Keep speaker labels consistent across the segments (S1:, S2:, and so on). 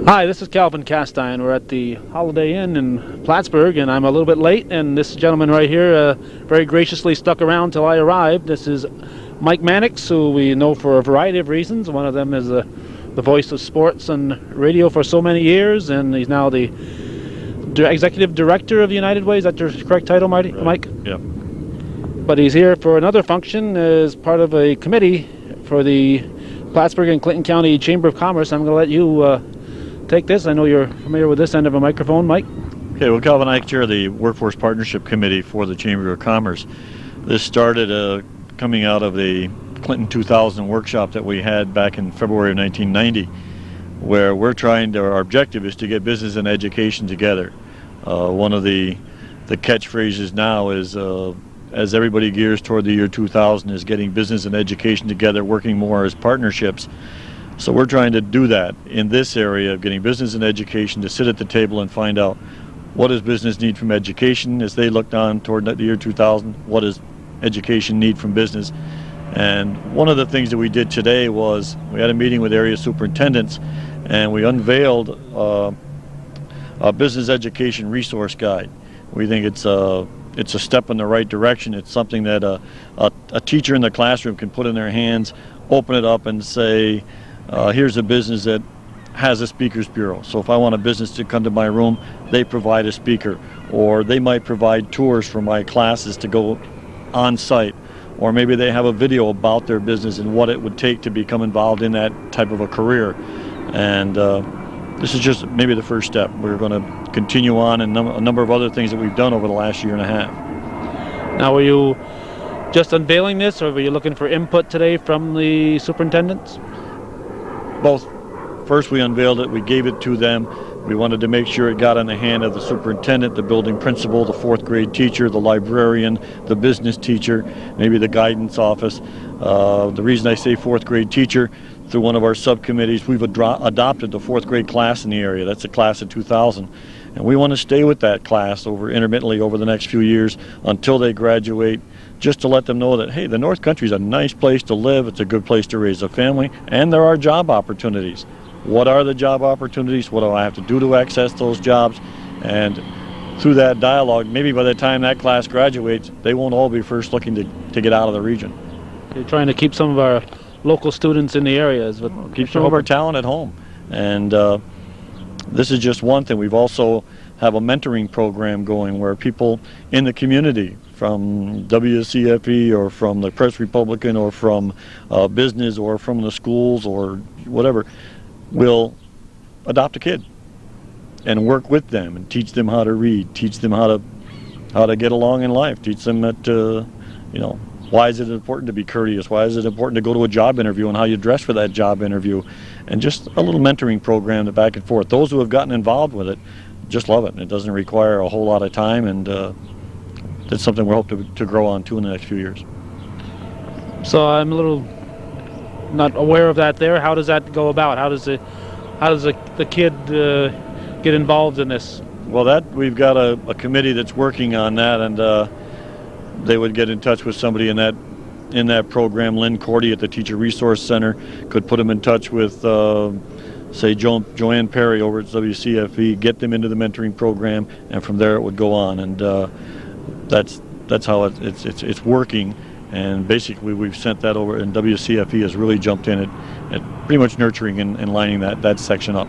S1: Hi, this is Calvin Castine. We're at the Holiday Inn in Plattsburgh, and I'm a little bit late, and this gentleman right here very graciously stuck around till I arrived. This is Mike Mannix, who we know for a variety of reasons. One of them is the voice of sports on radio for so many years, and he's now the executive director of the United Way. Is that your correct title, Marty?
S2: Right.
S1: Mike?
S2: Yeah.
S1: But he's here for another function as part of a committee for the Plattsburgh and Clinton County Chamber of Commerce. I'm going to let you take this. I know you're familiar with this end of a microphone, Mike.
S2: Okay, well, Calvin, I chair the Workforce Partnership Committee for the Chamber of Commerce. This started coming out of the Clinton 2000 workshop that we had back in February of 1990, where our objective is to get business and education together. One of the catchphrases now is, as everybody gears toward the year 2000, is getting business and education together, working more as partnerships. So we're trying to do that in this area of getting business and education to sit at the table and find out what does business need from education as they look on toward the year 2000, what does education need from business. And one of the things that we did today was we had a meeting with area superintendents, and we unveiled a business education resource guide. We think it's a step in the right direction. It's something that a teacher in the classroom can put in their hands, open it up and say, here's a business that has a speakers bureau. So if I want a business to come to my room, they provide a speaker, or they might provide tours for my classes to go on site, or maybe they have a video about their business and what it would take to become involved in that type of a career. And this is just maybe the first step. We're going to continue on and a number of other things that we've done over the last year and a half.
S1: Now, were you just unveiling this, or were you looking for input today from the superintendents?
S2: Both. First we unveiled it, we gave it to them. We wanted to make sure it got in the hand of the superintendent, the building principal, the fourth grade teacher, the librarian, the business teacher, maybe the guidance office. The reason I say fourth grade teacher, through one of our subcommittees, we've adopted the fourth grade class in the area. That's a class of 2000. And we want to stay with that class intermittently over the next few years until they graduate, just to let them know that, hey, the North Country is a nice place to live, it's a good place to raise a family, and there are job opportunities. What are the job opportunities? What do I have to do to access those jobs? And through that dialogue, maybe by the time that class graduates, they won't all be first looking to get out of the region.
S1: You're trying to keep some of our local students in the areas.
S2: Keep some of our talent at home. And this is just one thing. We've also have a mentoring program going where people in the community from WCFE or from the Press Republican or from business or from the schools or whatever will adopt a kid and work with them and teach them how to read, teach them how to get along in life, teach them that why is it important to be courteous, why is it important to go to a job interview and how you dress for that job interview, and just a little mentoring program to back and forth. Those who have gotten involved with it just love it. It doesn't require a whole lot of time, and that's something we hope to grow on too in the next few years.
S1: So I'm a little not aware of that there. How does that go about? How does the kid get involved in this?
S2: Well, we've got a committee that's working on that, and they would get in touch with somebody in that program. Lynn Cordy at the Teacher Resource Center could put them in touch with say Joanne Perry over at WCFE, get them into the mentoring program, and from there it would go on. And that's how it's working. And basically we've sent that over, and WCFE has really jumped in at pretty much nurturing and lining that section up.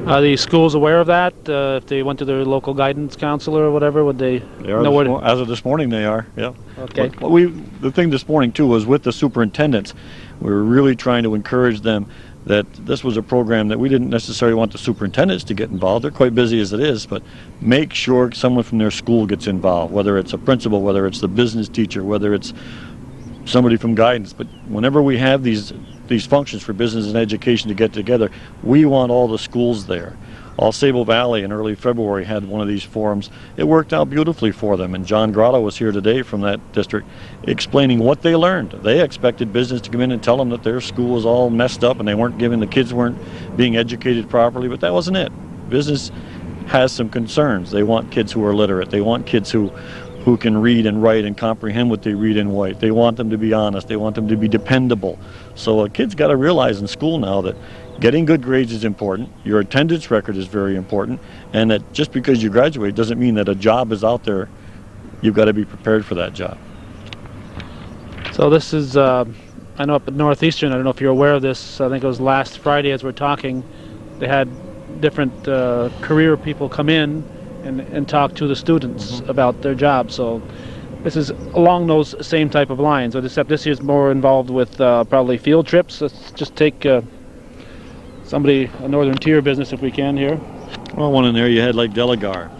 S1: Are the schools aware of that? If they went to their local guidance counselor or whatever, would they know where to...
S2: As of this morning, they are, yeah.
S1: Okay.
S2: The thing this morning, too, was with the superintendents, we were really trying to encourage them that this was a program that we didn't necessarily want the superintendents to get involved. They're quite busy as it is, but make sure someone from their school gets involved, whether it's a principal, whether it's the business teacher, whether it's somebody from guidance. But whenever we have these functions for business and education to get together, we want all the schools there. All Sable Valley in early February had one of these forums. It worked out beautifully for them, and John Grotto was here today from that district explaining what they learned. They expected business to come in and tell them that their school was all messed up and the kids weren't being educated properly, but that wasn't it. Business has some concerns. They want kids who are literate. They want kids who can read and write and comprehend what they read and write. They want them to be honest. They want them to be dependable. So a kid's got to realize in school now that getting good grades is important. Your attendance record is very important, and that just because you graduate doesn't mean that a job is out there. You've got to be prepared for that job.
S1: So this is, I know up at Northeastern, I don't know if you're aware of this, I think it was last Friday as we're talking, they had different career people come in and talk to the students about their jobs. So this is along those same type of lines, except this year's more involved with probably field trips. Let's just take somebody, a Northern Tier business if we can here.
S2: Well, one in there you had like Delagar.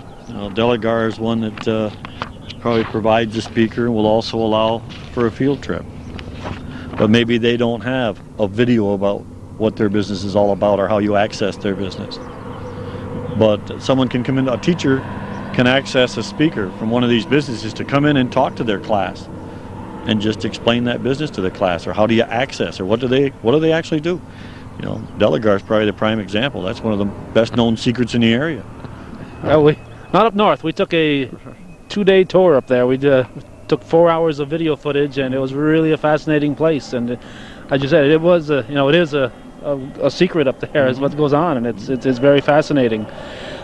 S2: Delagar is one that probably provides a speaker and will also allow for a field trip. But maybe they don't have a video about what their business is all about or how you access their business. But someone can come in, a teacher can access a speaker from one of these businesses to come in and talk to their class and just explain that business to the class, or how do you access, or what do they actually do. You know, Delagar is probably the prime example. That's one of the best known secrets in the area.
S1: Well, not up north. We took a 2-day tour up there. We took 4 hours of video footage, and it was really a fascinating place. And as you said, it was it is a secret up there is what goes on, and it's very fascinating.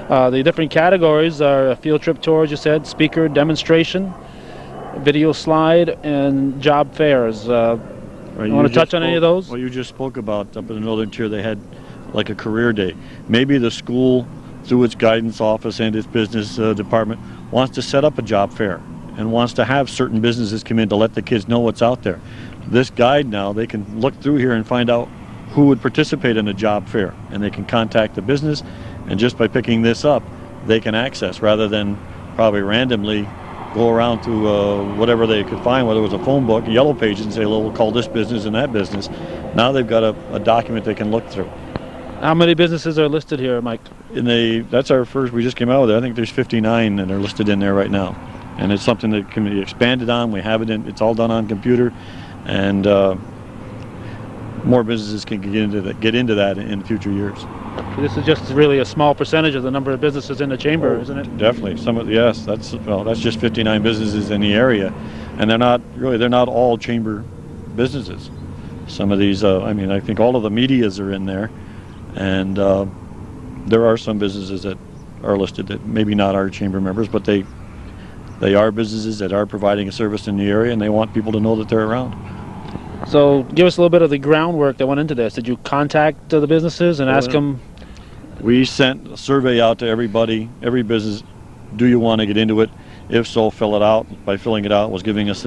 S1: The different categories are field trip tour, as you said, speaker, demonstration, video slide, and job fairs.
S2: Right,
S1: you want to touch on any of those?
S2: Well, you just spoke about up in the Northern Tier, they had like a career day. Maybe the school, through its guidance office and its business department, wants to set up a job fair and wants to have certain businesses come in to let the kids know what's out there. This guide now, they can look through here and find out who would participate in a job fair, and they can contact the business, and just by picking this up, they can access, rather than probably randomly go around to whatever they could find, whether it was a phone book, yellow pages, and say, well, we'll call this business and that business. Now they've got a document they can look through.
S1: How many businesses are listed here, Mike?
S2: That's our first, we just came out with it. I think there's 59 that are listed in there right now. And it's something that can be expanded on. We have it it's all done on computer, and more businesses can get into that in future years.
S1: This is just really a small percentage of the number of businesses in the chamber, isn't it?
S2: Definitely. Yes, that's just 59 businesses in the area, and they're not all chamber businesses. Some of these, I think all of the medias are in there, and there are some businesses that are listed that maybe not our chamber members, but they are businesses that are providing a service in the area, and they want people to know that they're around.
S1: So give us a little bit of the groundwork that went into this. Did you contact the businesses and ask them?
S2: We sent a survey out to everybody, every business. Do you want to get into it? If so, fill it out. By filling it out, was giving us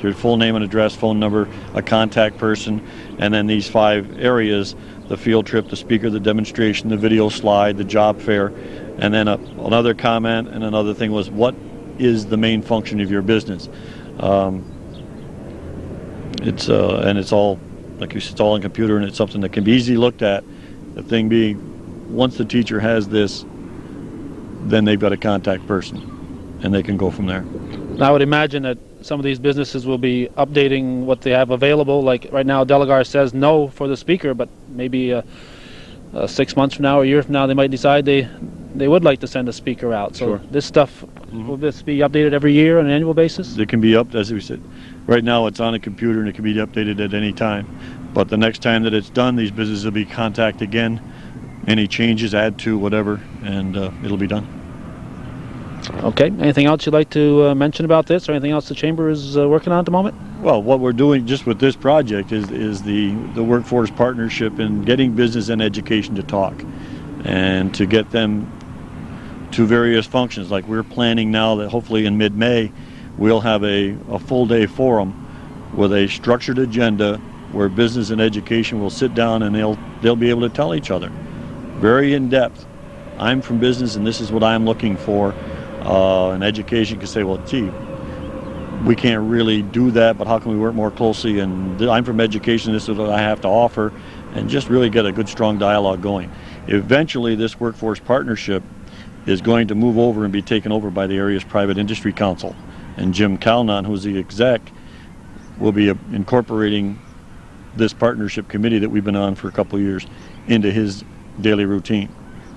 S2: your full name and address, phone number, a contact person, and then these 5 areas: the field trip, the speaker, the demonstration, the video slide, the job fair. And then another comment and another thing was, what is the main function of your business? It's all, like you said, it's all on computer, and it's something that can be easily looked at. The thing being, once the teacher has this, then they've got a contact person, and they can go from there.
S1: I would imagine that some of these businesses will be updating what they have available. Like right now, Delagar says no for the speaker, but maybe 6 months from now or a year from now, they might decide they would like to send a speaker out. So
S2: Sure.
S1: This stuff, will this be updated every year on an annual basis?
S2: It can be as we said. Right now, it's on a computer, and it can be updated at any time. But the next time that it's done, these businesses will be contacted again. Any changes, add to, whatever, and it'll be done.
S1: Okay. Anything else you'd like to mention about this, or anything else the chamber is working on at the moment?
S2: Well, what we're doing just with this project is the workforce partnership and getting business and education to talk, and to get them to various functions. Like we're planning now that hopefully in mid-May we'll have a full-day forum with a structured agenda where business and education will sit down, and they'll be able to tell each other very in-depth, I'm from business and this is what I'm looking for. And education can say, well, gee, we can't really do that, but how can we work more closely? And I'm from education, this is what I have to offer, and just really get a good, strong dialogue going. Eventually, this workforce partnership is going to move over and be taken over by the area's private industry council. And Jim Calnon, who's the exec, will be incorporating this partnership committee that we've been on for a couple of years into his daily routine.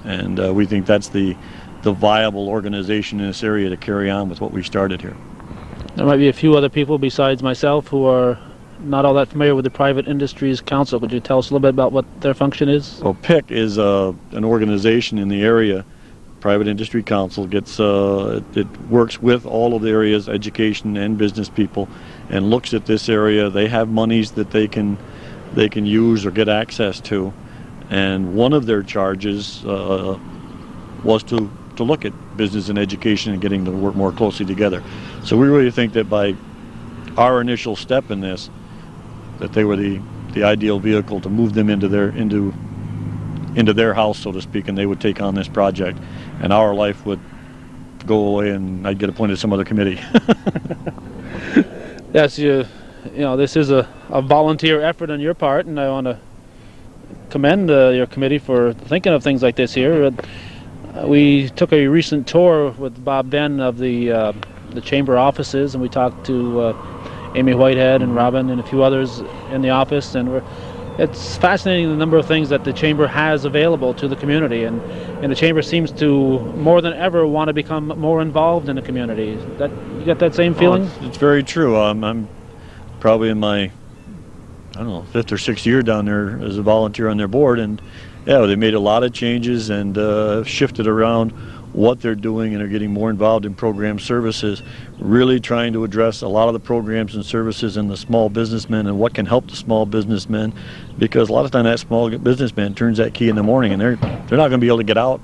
S2: And we think that's the viable organization in this area to carry on with what we started here.
S1: There might be a few other people besides myself who are not all that familiar with the Private Industries Council. Could you tell us a little bit about what their function is?
S2: Well, PIC is an organization in the area. Private Industry Council it works with all of the area's education and business people and looks at this area. They have monies that they can use or get access to, and one of their charges was to look at business and education and getting to work more closely together. So we really think that by our initial step in this, that they were the ideal vehicle to move them into their house, so to speak, and they would take on this project, and our life would go away, and I'd get appointed to some other committee.
S1: Yes, you know, this is a volunteer effort on your part, and I want to commend your committee for thinking of things like this here. We took a recent tour with Bob Venn of the chamber offices, and we talked to Amy Whitehead and Robin and a few others in the office, and it's fascinating the number of things that the chamber has available to the community, and the chamber seems to more than ever want to become more involved in the community. You get that same feeling?
S2: It's very true. I'm probably in my, I don't know, 5th or 6th year down there as a volunteer on their board, and yeah, they made a lot of changes and shifted around what they're doing and are getting more involved in program services, really trying to address a lot of the programs and services in the small businessmen and what can help the small businessmen, because a lot of time that small businessman turns that key in the morning and they're not going to be able to get out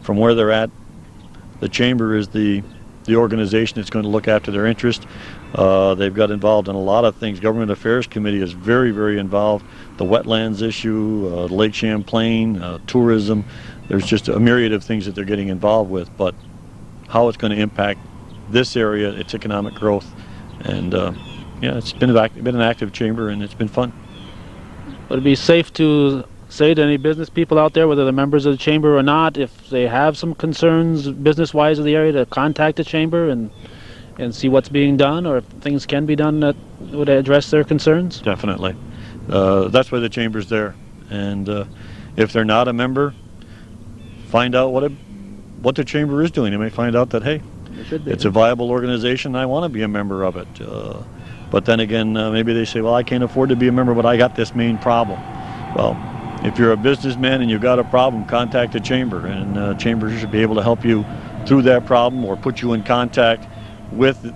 S2: from where they're at. The chamber is the organization that's going to look after their interest. They've got involved in a lot of things. Government Affairs Committee is very, very involved. The wetlands issue, Lake Champlain, tourism. There's just a myriad of things that they're getting involved with, but how it's going to impact this area, its economic growth, and yeah, it's been an active chamber, and it's been fun.
S1: Would it be safe to say to any business people out there, whether they're members of the chamber or not, if they have some concerns business-wise of the area, to contact the chamber and see what's being done, or if things can be done that would address their concerns?
S2: Definitely. That's why the chamber's there, and if they're not a member, find out what the chamber is doing. They may find out that, hey, it's a viable organization, I want to be a member of it. But then again, maybe they say, well, I can't afford to be a member, but I got this main problem. Well, if you're a businessman and you've got a problem, contact the chamber, and the chamber should be able to help you through that problem or put you in contact with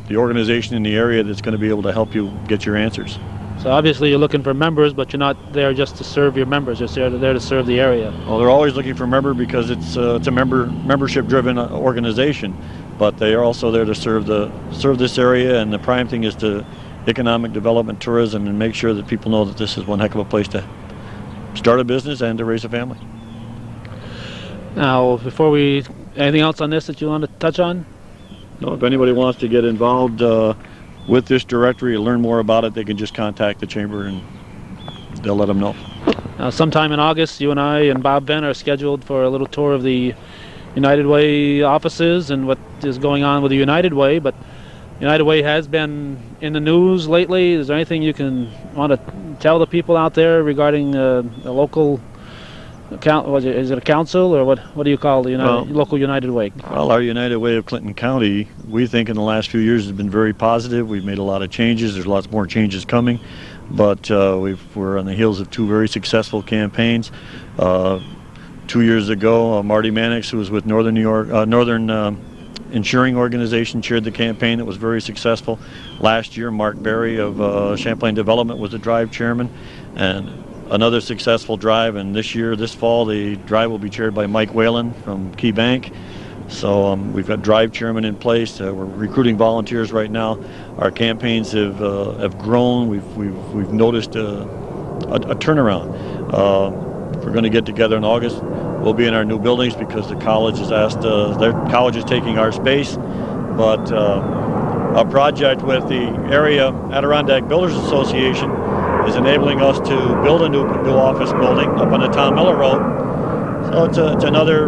S2: the organization in the area that's going to be able to help you get your answers.
S1: So obviously you're looking for members, but you're not there just to serve your members. You're there to serve the area.
S2: Well, they're always looking for members because it's a membership-driven organization, but they are also there to serve this area. And the prime thing is to economic development, tourism, and make sure that people know that this is one heck of a place to start a business and to raise a family.
S1: Now, anything else on this that you want to touch on?
S2: No. If anybody wants to get involved with this directory and learn more about it, they can just contact the chamber and they'll let them know.
S1: Now, sometime in August, you and I and Bob Venn are scheduled for a little tour of the United Way offices and what is going on with the United Way, but United Way has been in the news lately. Is there anything you want to tell the people out there regarding the local is it a council, or what do you call the local United Way?
S2: Well, our United Way of Clinton County, we think in the last few years has been very positive. We've made a lot of changes. There's lots more changes coming, but we're on the heels of 2 very successful campaigns. 2 years ago, Marty Mannix, who was with Northern Insuring Organization, chaired the campaign. That was very successful. Last year, Mark Berry of Champlain Development was the drive chairman, and another successful drive. And this fall, the drive will be chaired by Mike Whalen from Key Bank. So we've got drive chairman in place. We're recruiting volunteers right now. Our campaigns have grown. We've noticed a turnaround. We're going to get together in August. We'll be in our new buildings because the college has asked. Their college is taking our space, but a project with the area Adirondack Builders Association is enabling us to build a new office building up on the Tom Miller Road. So it's another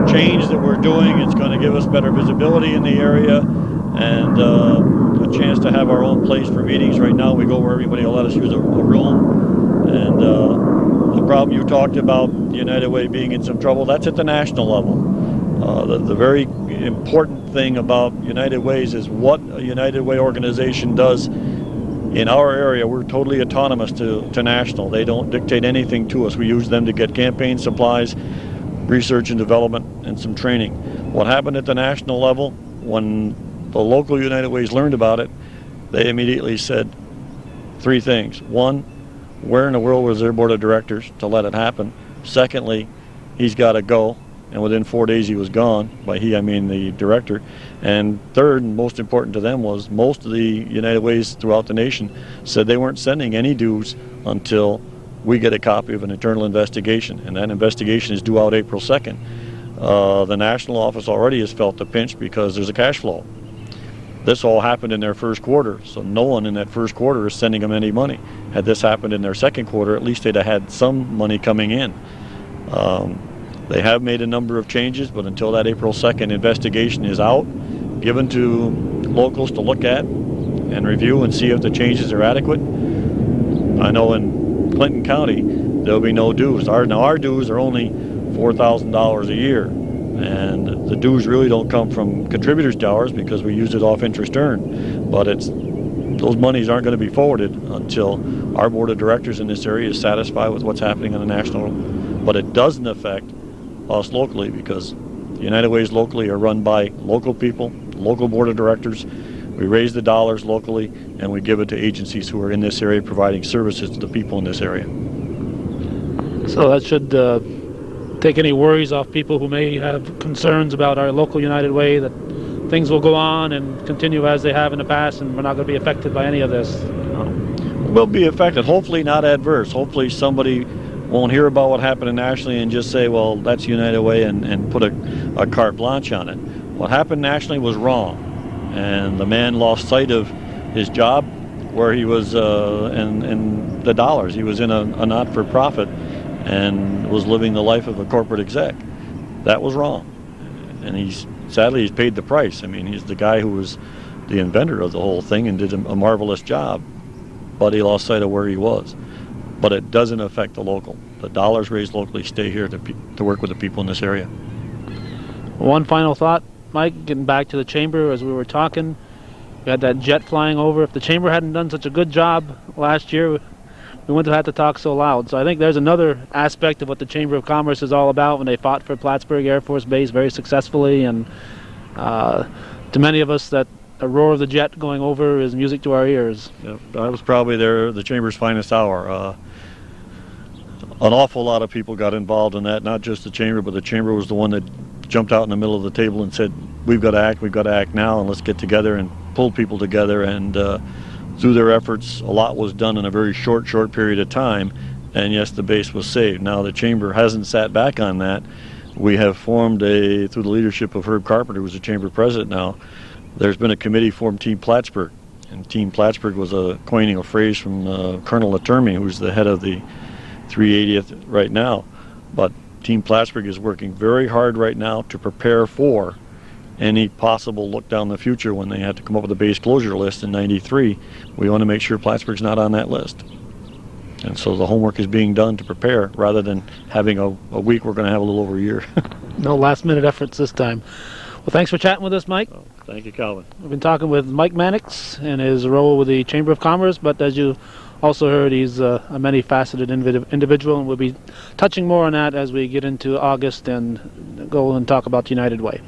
S2: change that we're doing. It's going to give us better visibility in the area and a chance to have our own place for meetings. Right now we go where everybody will let us use a room. And the problem you talked about, United Way being in some trouble, that's at the national level. The very important thing about United Ways is what a United Way organization does In our area, we're totally autonomous to national. They don't dictate anything to us. We use them to get campaign supplies, research and development, and some training. What happened at the national level, when the local United Ways learned about it, they immediately said three things. One, where in the world was their board of directors to let it happen? Secondly, he's got to go. And within 4 days he was gone. By he, I mean the director. And third, and most important to them, was most of the United Ways throughout the nation said they weren't sending any dues until we get a copy of an internal investigation. And that investigation is due out April 2nd. The national office already has felt the pinch because there's a cash flow. This all happened in their first quarter, so no one in that first quarter is sending them any money. Had this happened in their second quarter, at least they'd have had some money coming in. They have made a number of changes, but until that April 2nd investigation is out, given to locals to look at and review and see if the changes are adequate, I know in Clinton County there'll be no dues. Our dues are only $4,000 a year, and the dues really don't come from contributors' dollars because we use it off interest earned. But those monies aren't going to be forwarded until our board of directors in this area is satisfied with what's happening on the national. But it doesn't affect us locally because the United Ways locally are run by local people, local board of directors. We raise the dollars locally and we give it to agencies who are in this area providing services to the people in this area.
S1: So that should take any worries off people who may have concerns about our local United Way, that things will go on and continue as they have in the past and we're not going to be affected by any of this.
S2: We'll be affected, hopefully not adverse. Hopefully somebody won't hear about what happened nationally and just say, well, that's United Way and put a carte blanche on it. What happened nationally was wrong, and the man lost sight of his job where he was and the dollars. He was in a not-for-profit and was living the life of a corporate exec. That was wrong, and sadly he's paid the price. I mean, he's the guy who was the inventor of the whole thing and did a marvelous job, but he lost sight of where he was. But it doesn't affect the local. The dollars raised locally stay here to work with the people in this area.
S1: One final thought, Mike, getting back to the chamber as we were talking. We had that jet flying over. If the chamber hadn't done such a good job last year, we wouldn't have had to talk so loud. So I think there's another aspect of what the Chamber of Commerce is all about when they fought for Plattsburgh Air Force Base very successfully. And to many of us, that a roar of the jet going over is music to our ears.
S2: Yep, that was probably the Chamber's finest hour. An awful lot of people got involved in that, not just the Chamber, but the Chamber was the one that jumped out in the middle of the table and said, we've got to act now, and let's get together, and pull people together. And through their efforts, a lot was done in a very short period of time, and yes, the base was saved. Now the Chamber hasn't sat back on that. We have formed through the leadership of Herb Carpenter, who's the Chamber president now, there's been a committee formed, Team Plattsburgh. And Team Plattsburgh was coining a phrase from Colonel Laterme, who's the head of the 380th right now. But Team Plattsburgh is working very hard right now to prepare for any possible look down the future when they had to come up with a base closure list in '93. We want to make sure Plattsburgh's not on that list. And so the homework is being done to prepare rather than having a week we're going to have a little over a year.
S1: No last-minute efforts this time. Well, thanks for chatting with us, Mike.
S2: Oh, thank you, Calvin.
S1: We've been talking with Mike Mannix and his role with the Chamber of Commerce, but as you also heard, he's a many-faceted individual, and we'll be touching more on that as we get into August and go and talk about the United Way.